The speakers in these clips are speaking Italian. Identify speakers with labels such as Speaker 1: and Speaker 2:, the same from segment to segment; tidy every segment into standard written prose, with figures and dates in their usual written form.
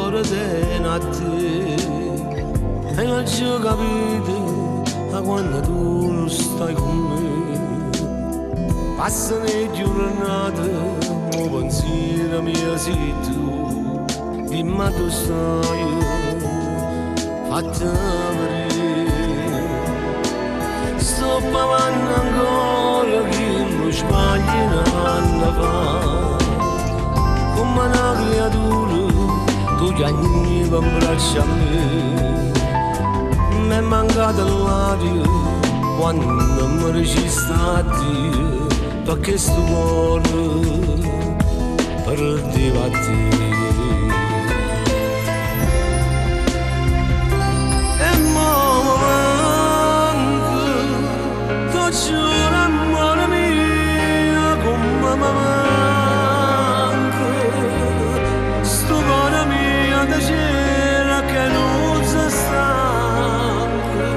Speaker 1: cuore te notte e non ci capite a quando tu non stai con me. Passano le giornate, il pensiero mio sei tu, dimmi tu stai, fatta morire. Sto provando ancora che non sbagli un'anno fa, come una creatura tu chiami con braccia a me. Mi è mancato l'aria quando mi regista a Dio, perché sto cuore perdeva a te. E mo manca, tu giuro amore mio, come mi manca, sto cuore mio da cera che non si stanca.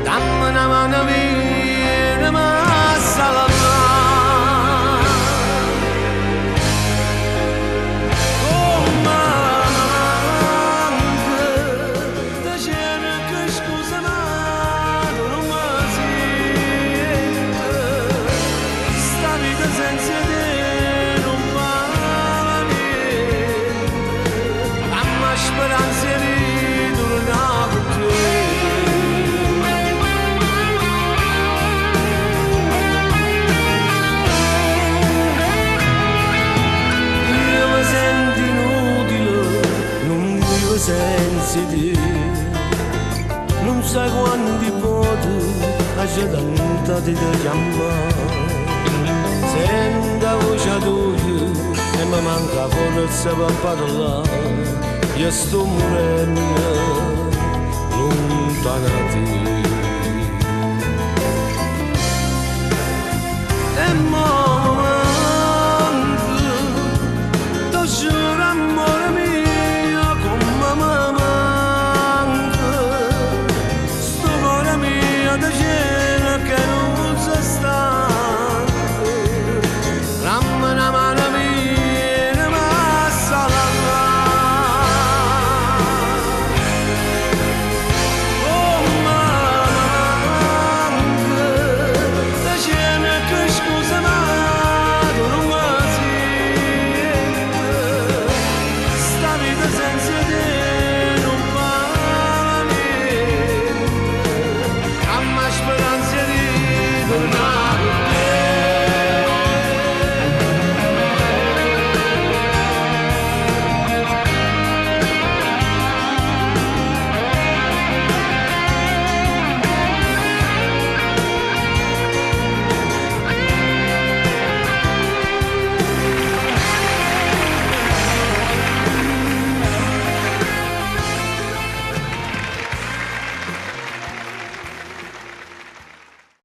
Speaker 1: Dammi una mano vieni, ma sala senza te, non sai quanti voti c'è tanta di te chiamare. Senta voce tua e mi manca forza per parlare, io sto morendo lontano da te.